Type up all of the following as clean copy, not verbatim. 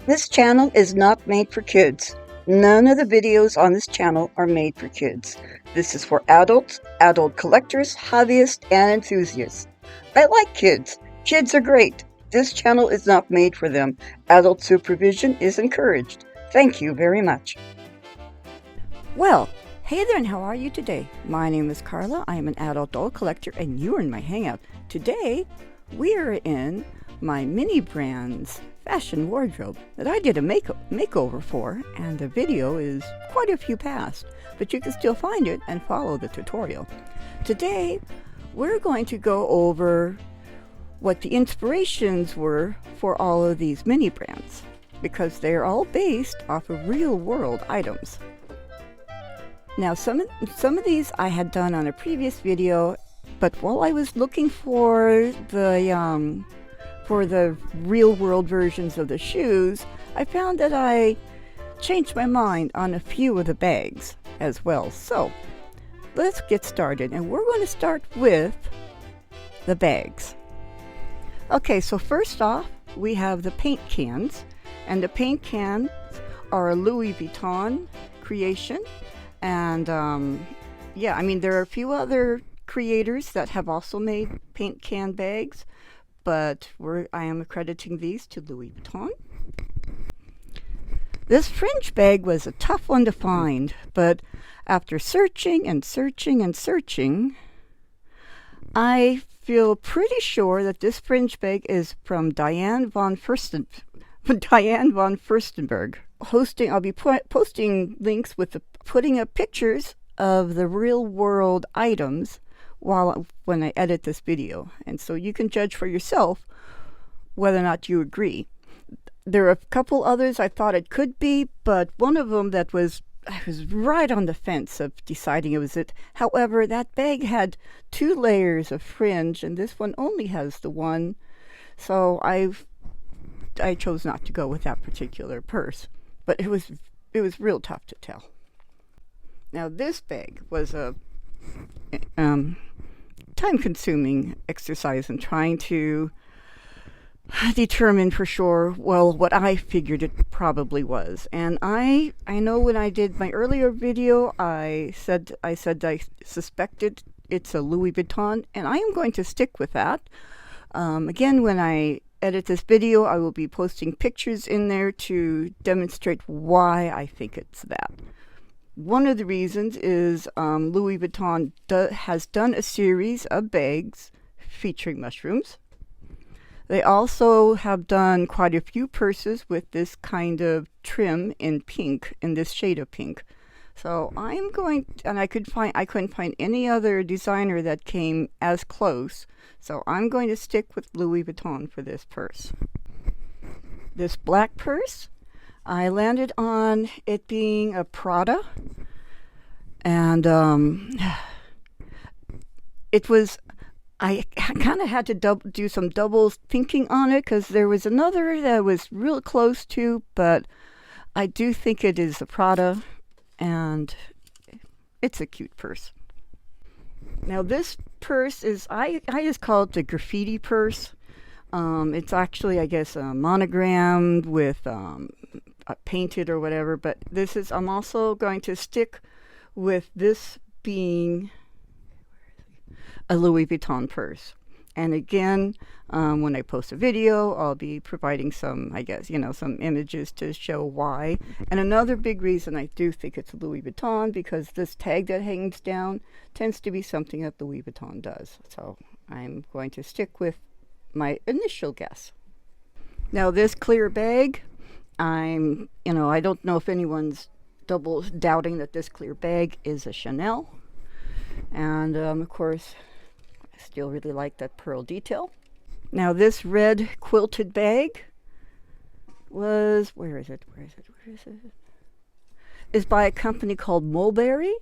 This channel is not made for kids. None of the videos on this channel are made for kids. This is for adults, adult collectors, hobbyists, and enthusiasts. I like kids. Kids are great. This channel is not made for them. Adult supervision is encouraged. Thank you very much. Well, hey there, and how are you today? My name is Carla. I am an adult doll collector, and you are in my hangout. Today, we are in my mini brands fashion wardrobe that I did a makeover for, and the video is quite a few past, but you can still find it and follow the tutorial. Today, we're going to go over what the inspirations were for all of these mini brands, because they're all based off of real world items. Now, some of these I had done on a previous video, but while I was looking for the real world versions of the shoes, I found that I changed my mind on a few of the bags as well. So let's get started, and we're going to start with the bags. Okay, so first off, we have the paint cans, and the paint cans are a Louis Vuitton creation. And yeah, I mean, there are a few other creators that have also made paint can bags, but I am accrediting these to Louis Vuitton. This fringe bag was a tough one to find, but after searching and searching and searching, I feel pretty sure that this fringe bag is from Diane von Furstenberg. I'll be posting links with putting up pictures of the real world items when I edit this video, and so you can judge for yourself whether or not you agree. There are a couple others I thought it could be, but one of them I was right on the fence of deciding it was it. However, that bag had 2 layers of fringe, and this one only has the one, so I chose not to go with that particular purse. But it was real tough to tell. Now, this bag was a time-consuming exercise in trying to determine for sure, well, what I figured it probably was. And I know when I did my earlier video, I said I suspected it's a Louis Vuitton, and I am going to stick with that. Again, when I edit this video, I will be posting pictures in there to demonstrate why I think it's that. One of the reasons is Louis Vuitton has done a series of bags featuring mushrooms. They also have done quite a few purses with this kind of trim in pink, in this shade of pink. So I couldn't find any other designer that came as close. So I'm going to stick with Louis Vuitton for this purse. This black purse, I landed on it being a Prada, and I kind of had to do some double thinking on it, because there was another that was real close to, but I do think it is a Prada, and it's a cute purse. Now, this purse is, I just call it the graffiti purse. It's actually, I guess, monogrammed with painted or whatever, but I'm also going to stick with this being a Louis Vuitton purse. And again, when I post a video, I'll be providing some images to show why. And another big reason I do think it's Louis Vuitton, because this tag that hangs down tends to be something that Louis Vuitton does. So I'm going to stick with my initial guess. Now, this clear bag, I don't know if anyone's double doubting that this clear bag is a Chanel. And of course, I still really like that pearl detail. Now, this red quilted bag was, where is it? Is by a company called Mulberry.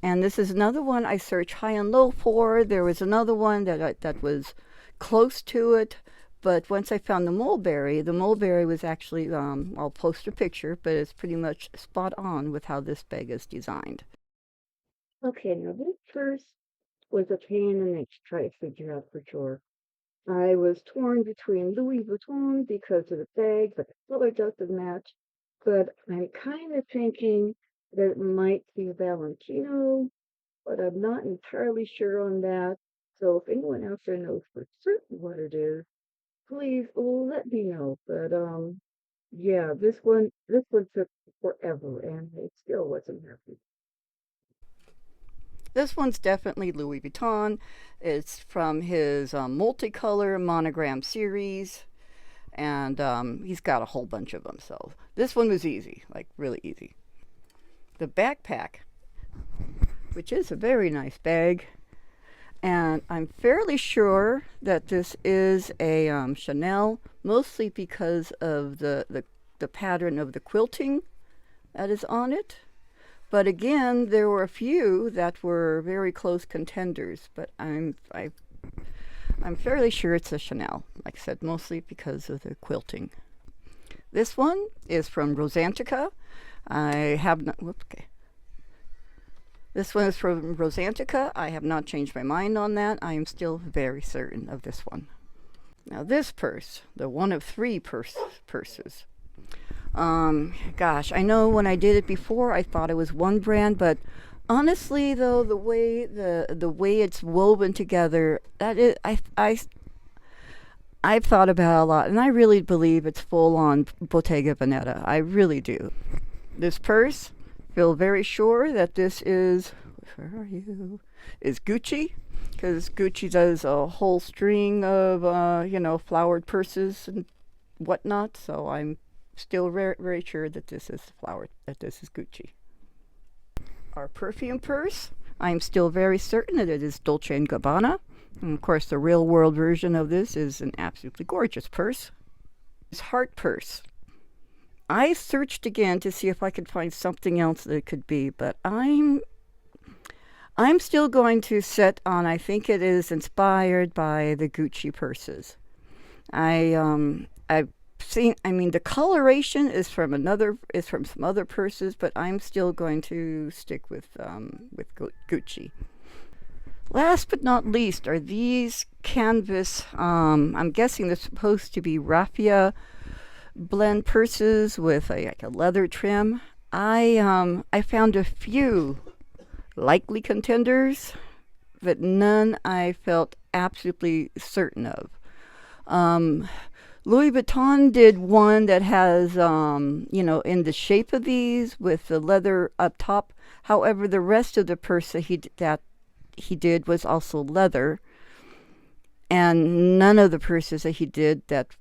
And this is another one I searched high and low for. There was another one that was close to it. But once I found the Mulberry was actually, I'll post a picture, but it's pretty much spot on with how this bag is designed. Okay, now this first was a pain in the neck to try to figure out for sure. I was torn between Louis Vuitton because of the bag, but the color doesn't match. But I'm kind of thinking that it might be Valentino, but I'm not entirely sure on that. So if anyone out there knows for certain what it is, please let me know. But yeah, this one took forever, and it still wasn't happy. This one's definitely Louis Vuitton. It's from his multicolor monogram series, and he's got a whole bunch of them. So this one was easy, like really easy. The backpack, which is a very nice bag, and I'm fairly sure that this is a Chanel, mostly because of the pattern of the quilting that is on it. But again, there were a few that were very close contenders, but I'm fairly sure it's a Chanel. Like I said, mostly because of the quilting. This one is from Rosantica. I have not. Whoops, okay. This one is from Rosantica. I have not changed my mind on that. I am still very certain of this one. Now this purse, the one of three purses. Gosh, I know when I did it before, I thought it was one brand, but honestly, though, the way it's woven together, that is, I've thought about it a lot, and I really believe it's full on Bottega Veneta. I really do. This purse, feel very sure that this is, where are you? Is Gucci, because Gucci does a whole string of flowered purses and whatnot. So I'm still very, very sure that this is flowered, that this is Gucci. Our perfume purse, I'm still very certain that it is Dolce & Gabbana. And of course, the real world version of this is an absolutely gorgeous purse. This heart purse. I searched again to see if I could find something else that it could be, but I'm still going to set on, I think it is inspired by the Gucci purses. I've seen, I mean, the coloration is from some other purses, but I'm still going to stick with Gucci. Last but not least are these canvas, I'm guessing they're supposed to be raffia blend purses with like a leather trim. I found a few likely contenders, but none I felt absolutely certain of. Louis Vuitton did one that has, in the shape of these with the leather up top. However, the rest of the purse that he did was also leather, and none of the purses that he did that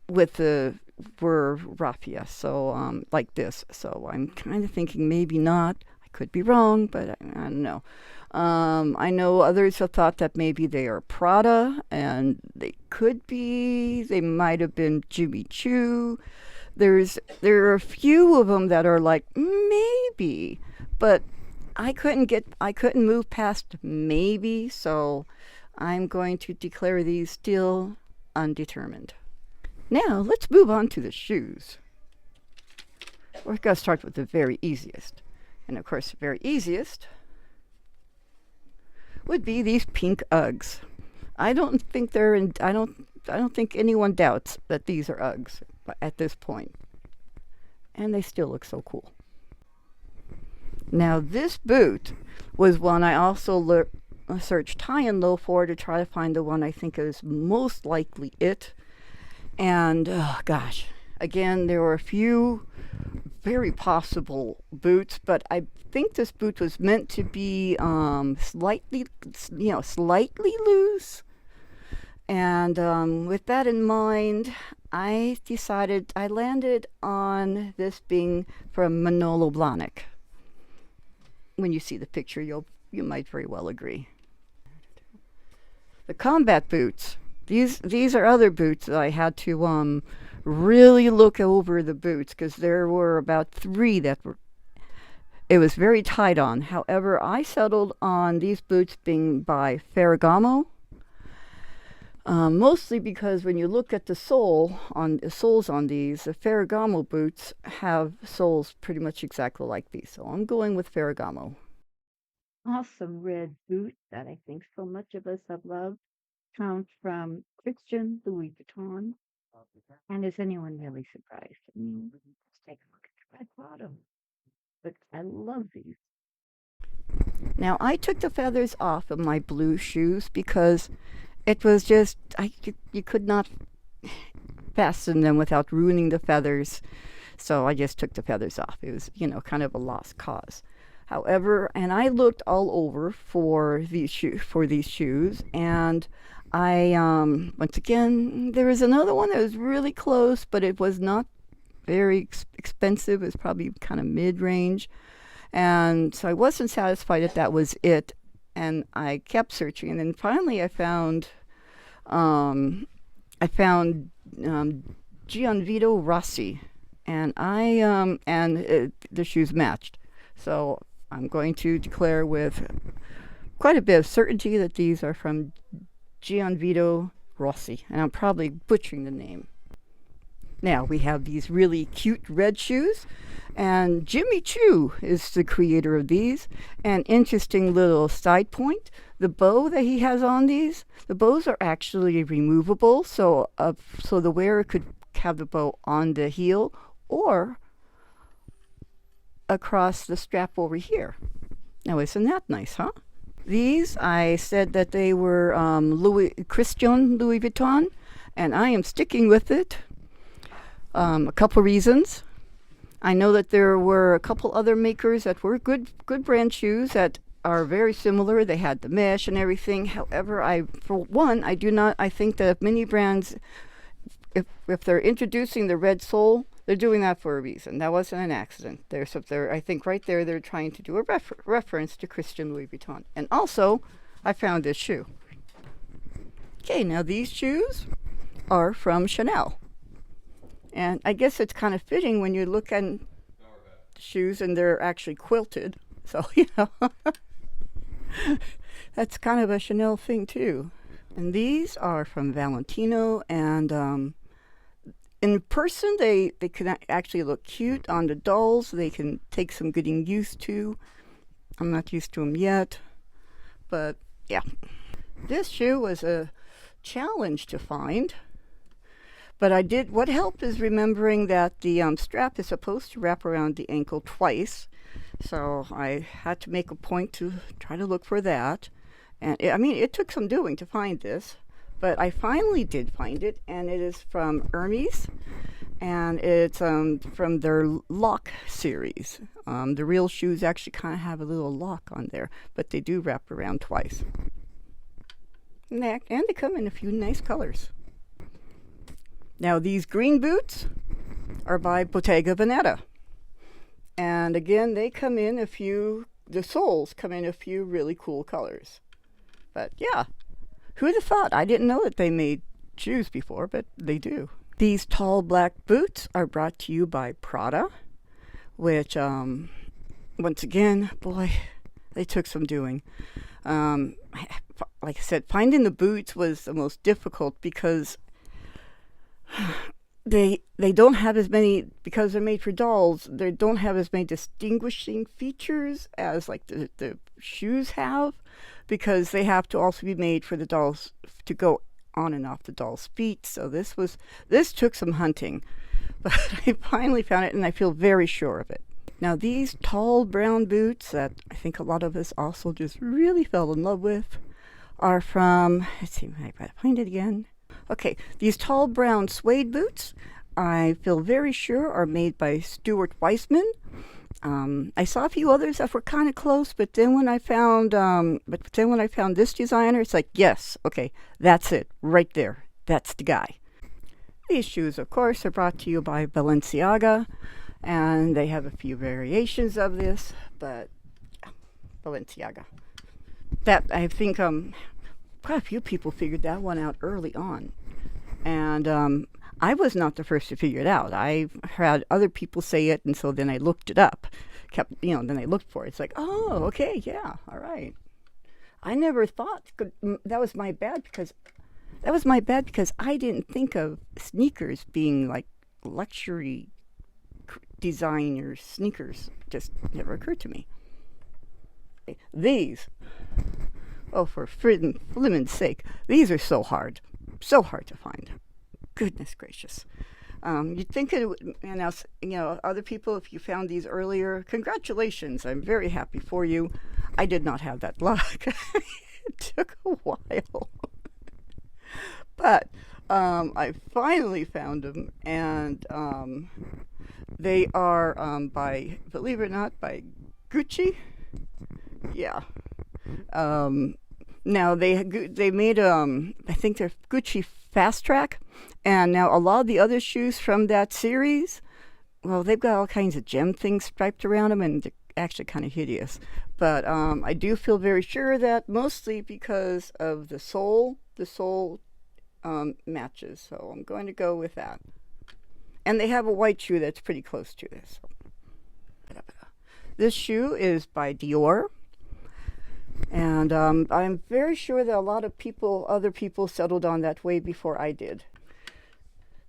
with the were raffia. So like this. So I'm kind of thinking maybe not. I could be wrong, but I don't know. I know others have thought that maybe they are Prada, and they might have been Jimmy Choo. There are a few of them that are like maybe, but I couldn't move past maybe, so I'm going to declare these still undetermined. Now let's move on to the shoes. We're going to start with the very easiest, and of course, the very easiest would be these pink Uggs. I don't think I don't think anyone doubts that these are Uggs at this point. And they still look so cool. Now this boot was one I also searched high and low for to try to find the one I think is most likely it. And oh gosh, again, there were a few very possible boots, but I think this boot was meant to be slightly loose. And with that in mind, I landed on this being from Manolo Blahnik. When you see the picture, you might very well agree. The combat boots. These are other boots that I had to really look over the boots, because there were about three that it was very tight on. However, I settled on these boots being by Ferragamo. Mostly because when you look at the soles on these, the Ferragamo boots have soles pretty much exactly like these. So I'm going with Ferragamo. Awesome red boot that I think so much of us have loved. come from Christian Louis Vuitton. And is anyone really surprised? I mean, let's take a look at the red bottom. But I love these. Now, I took the feathers off of my blue shoes because it was just, you could not fasten them without ruining the feathers. So I just took the feathers off. It was, kind of a lost cause. However, and I looked all over for these shoes, and I once again there was another one that was really close, but it was not very expensive. It was probably kind of mid-range, and so I wasn't satisfied that was it. And I kept searching, and then finally I found Gianvito Rossi, and the shoes matched. So I'm going to declare with quite a bit of certainty that these are from Gianvito Rossi, and I'm probably butchering the name. Now we have these really cute red shoes, and Jimmy Choo is the creator of these. An interesting little side point: the bow that he has on these, the bows are actually removable, so the wearer could have the bow on the heel or across the strap over here. Now, isn't that nice, huh? These, I said that they were Christian Louis Vuitton, and I am sticking with it. A couple reasons. I know that there were a couple other makers that were good brand shoes that are very similar. They had the mesh and everything. However, I think that many brands, if they're introducing the red sole, they're doing that for a reason. That wasn't an accident. I think right there they're trying to do a reference to Christian Louis Vuitton. And also, I found this shoe. Okay, now these shoes are from Chanel. And I guess it's kind of fitting when you look at shoes and they're actually quilted. So, that's kind of a Chanel thing too. And these are from Valentino, and in person they can actually look cute. On the dolls, they can take some getting used to. I'm not used to them yet, but yeah. This shoe was a challenge to find, but what helped is remembering that the strap is supposed to wrap around the ankle twice. So I had to make a point to try to look for that. And it took some doing to find this, but I finally did find it, and it is from Hermes, and it's from their lock series. The real shoes actually kind of have a little lock on there, but they do wrap around twice. And they come in a few nice colors. Now these green boots are by Bottega Veneta. And again, the soles come in a few really cool colors. But yeah, who'd have thought? I didn't know that they made shoes before, but they do. These tall black boots are brought to you by Prada, which, once again, boy, they took some doing. Like I said, finding the boots was the most difficult because they don't have as many, because they're made for dolls, they don't have as many distinguishing features as like the shoes have, because they have to also be made for the dolls to go on and off the doll's feet. So this took some hunting, but I finally found it, and I feel very sure of it. Now these tall brown boots that I think a lot of us also just really fell in love with are from, let's see, I gotta find it again. Okay, these tall brown suede boots, I feel very sure, are made by Stuart Weitzman. I saw a few others that were kind of close, but then when I found this designer, it's like, yes, okay, that's it, right there. That's the guy. These shoes, of course, are brought to you by Balenciaga, and they have a few variations of this, but Balenciaga. That, I think, quite a few people figured that one out early on. And I was not the first to figure it out. I had other people say it, and so then I looked it up. Then I looked for it. It's like, oh, okay, yeah, all right. I never thought that was my bad because I didn't think of sneakers being like luxury designer sneakers. Just never occurred to me. These. Oh, for flimmin's sake, these are so hard to find. Goodness gracious. You'd think it would, other people, if you found these earlier, congratulations. I'm very happy for you. I did not have that luck. It took a while. But I finally found them, and they are by, believe it or not, by Gucci. Yeah. Now they made I think they're Gucci Fast Track, and now a lot of the other shoes from that series, well, they've got all kinds of gem things striped around them, and they're actually kind of hideous. But I do feel very sure that mostly because of the sole matches, so I'm going to go with that. And they have a white shoe that's pretty close to this. This shoe is by Dior. And I'm very sure that a lot of other people settled on that way before I did.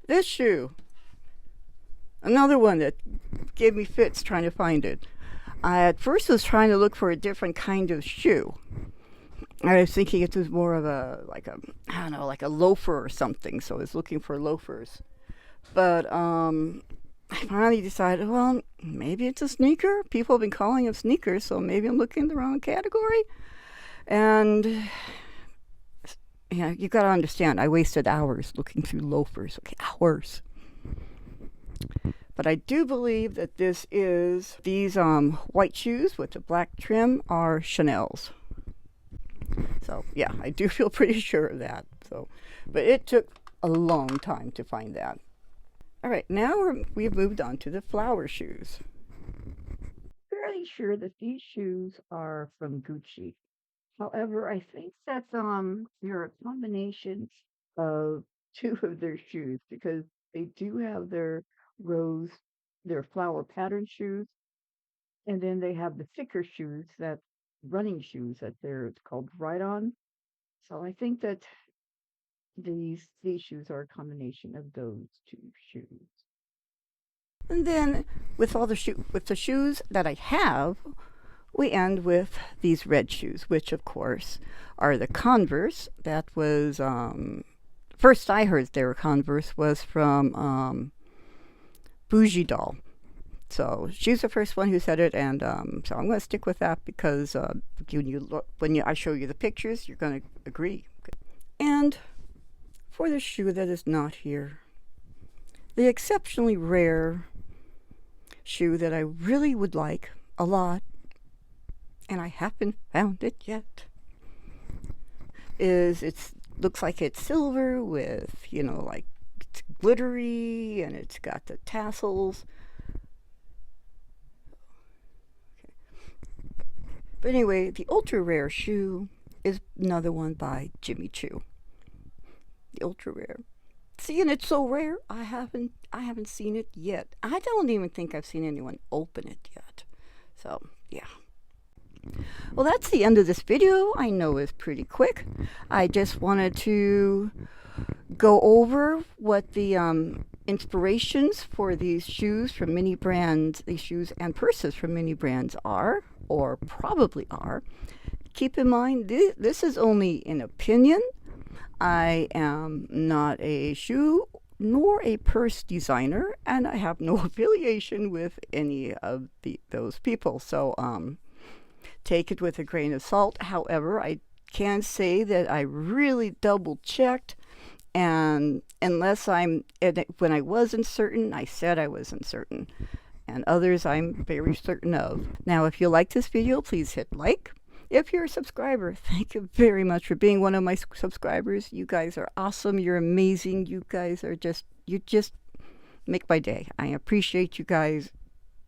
This shoe, another one that gave me fits trying to find it. I at first was trying to look for a different kind of shoe. I was thinking it was more of like a loafer or something, so I was looking for loafers. But I finally decided, well, maybe it's a sneaker. People have been calling them sneakers, so maybe I'm looking in the wrong category. And yeah, you got to understand, I wasted hours looking through loafers. Okay, hours. But I do believe that these white shoes with the black trim are Chanel's. So yeah, I do feel pretty sure of that. So, but it took a long time to find that. All right, now we've moved on to the flower shoes. Fairly sure that these shoes are from Gucci. However, I think that they're a combination of two of their shoes, because they do have their flower pattern shoes, and then they have the thicker shoes, that running shoes that it's called Ride-On. So I think that these shoes are a combination of those two shoes. And then with the shoes that I have, we end with these red shoes, which of course are the Converse. That was first I heard they were Converse was from Bougie Doll. So she's the first one who said it, and so I'm going to stick with that, because when I show you the pictures, you're going to agree. And for the shoe that is not here, the exceptionally rare shoe that I really would like a lot, and I haven't found it yet, looks like it's silver with, like it's glittery, and it's got the tassels. Okay. But anyway, the ultra rare shoe is another one by Jimmy Choo. The ultra rare. See, and it's so rare, I haven't seen it yet. I don't even think I've seen anyone open it yet. So, yeah. Well, that's the end of this video. I know it's pretty quick. I just wanted to go over what the inspirations for these shoes from many brands, these shoes and purses from many brands are, or probably are. Keep in mind, this is only an opinion. I am not a shoe nor a purse designer, and I have no affiliation with any of those people. So take it with a grain of salt. However, I can say that I really double checked, and when I wasn't certain, I said I wasn't certain, and others I'm very certain of. Now, if you like this video, please hit like. If you're a subscriber, thank you very much for being one of my subscribers. You guys are awesome. You're amazing. You guys are you just make my day. I appreciate you guys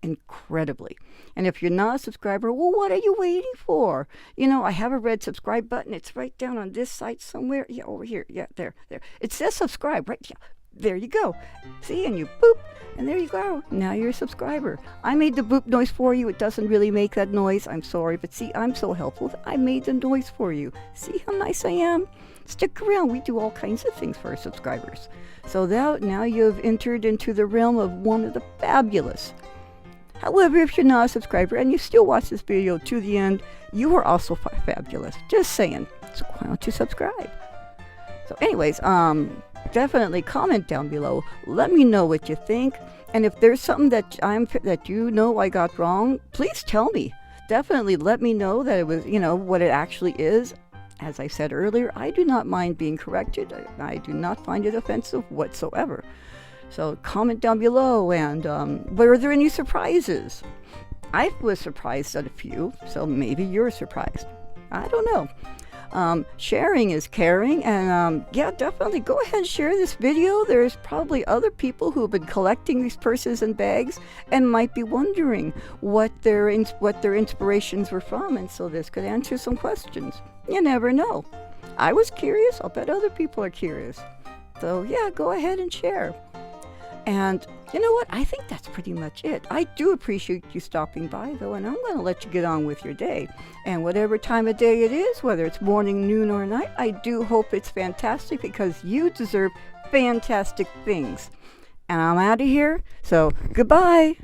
incredibly. And if you're not a subscriber, well, what are you waiting for? I have a red subscribe button. It's right down on this site somewhere. Yeah, over here. Yeah, there. It says subscribe, right? Yeah. There you go. See, and you boop, and there you go. Now you're a subscriber. I made the boop noise for you. It doesn't really make that noise. I'm sorry, but see, I'm so helpful. I made the noise for you. See how nice I am? Stick around. We do all kinds of things for our subscribers. So now you've entered into the realm of one of the fabulous. However, if you're not a subscriber and you still watch this video to the end, you are also fabulous. Just saying. So why don't you subscribe? So anyways, definitely comment down below. Let me know what you think. And if there's something that I got wrong, please tell me. Definitely let me know that it was, what it actually is. As I said earlier, I do not mind being corrected. I do not find it offensive whatsoever. So comment down below. And were there any surprises? I was surprised at a few, so maybe you're surprised. I don't know. Sharing is caring, and yeah, definitely go ahead and share this video. There's probably other people who have been collecting these purses and bags and might be wondering what their inspirations were from, and so this could answer some questions. You never know. I was curious. I'll bet other people are curious. So yeah, go ahead and share. And you know what? I think that's pretty much it. I do appreciate you stopping by, though, and I'm going to let you get on with your day. And whatever time of day it is, whether it's morning, noon, or night, I do hope it's fantastic, because you deserve fantastic things. And I'm out of here, so goodbye.